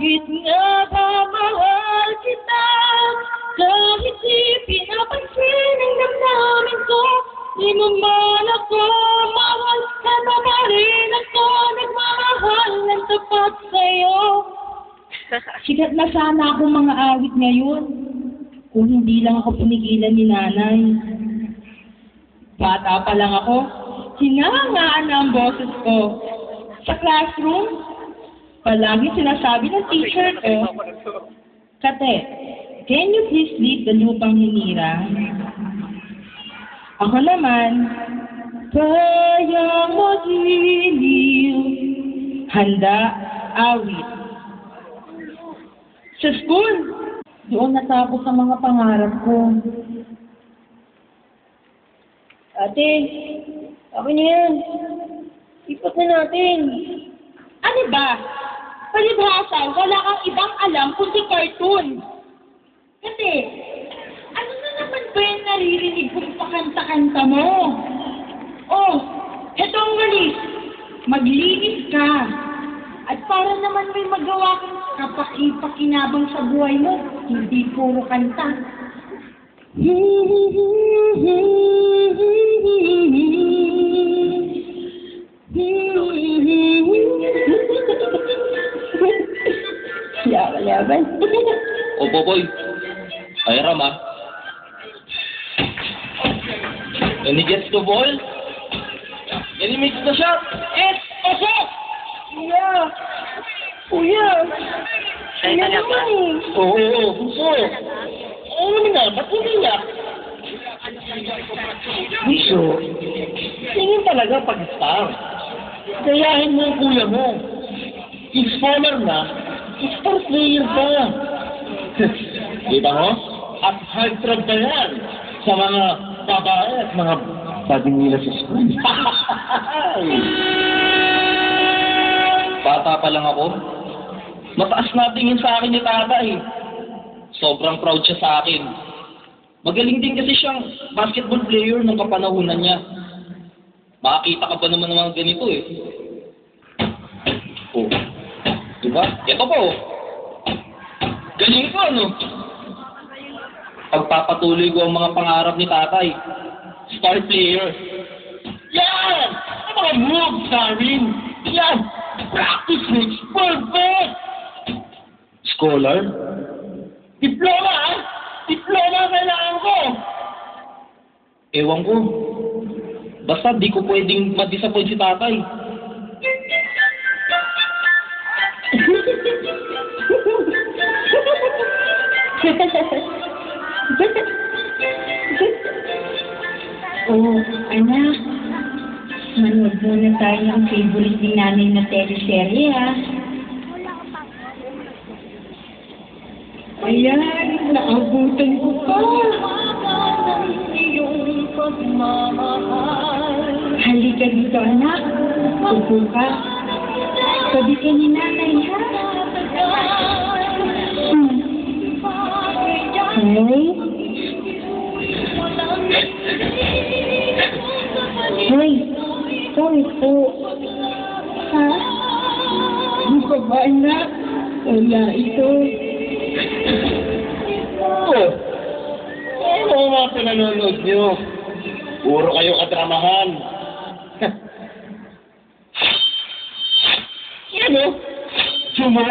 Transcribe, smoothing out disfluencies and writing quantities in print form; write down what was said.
Bakit nga ba mahal kita? Kahit di pinapansin ang damdamin ko, di mo man ako mahal, sana pa rin ako nagmamahal ng tapat sa'yo. Sikat na sana ako mga awit ngayon, kung hindi lang ako pinigilan ni nanay. Bata pa lang ako, hinangaan na ang boses ko. Sa classroom, palagi sinasabi ng teacher ko, Kate, can you please leave the lupang hinira? Ako naman, kayang magiliw, handa, awit. Sa school, doon natapos ang mga pangarap ko. Ate, ako na yan. Ipat na natin. Ano ba? Palibhasa, wala kang ibang alam kundi cartoon. Kasi, ano na naman ba yung naririnig kong pakanta-kanta mo? Oh, heto ang walis. Maglinis ka. At para naman may magawa kang kapaki-pakinabang sa buhay mo, hindi puro kanta. Yaban. O, Boboy. Hiram, ah. And he gets the ball. And he makes the shot. It's a shot! Kuya! Kuya! Ay, talaga ba? Oo. Ano na? Ba't hindi na? Misho, tingin talaga pag-star. Kayahin mo yung kuya mo. Installer na, star player ka. Diba mo? At heartthrob na yan sa mga babae at mga bading nila sa school. Bata pa lang ako. Mataas na tingin sa akin ni tata eh. Sobrang proud siya sa akin. Magaling din kasi siyang basketball player nung kapanahunan niya. Makakita ka ba naman ng mga ganito eh. Oh. Diba? Ito po. Galing ko ano. Pagpapatuloy ko ang mga pangarap ni tatay. Star player. Yan! Ang mga moves namin. Yan! Practice makes perfect! Scholar? Diploma ah! Diploma ang kailangan ko! Ewan ko. Basta di ko pwedeng ma-disappoint si tatay. Oh, anak. Manood muna tayo ng favorite ni nanay na teleserye, ha? Ayan, naabutan ko pa. Halika dito, anak. Upo ka. Sabi ka ni nanay, ha? Hoy, sorry po. Ha? Di pa ba, anak? Wala ito. Oh! Ano ang mga pinanonood niyo? Puro kayo kadramahan. Yan o. Sumo.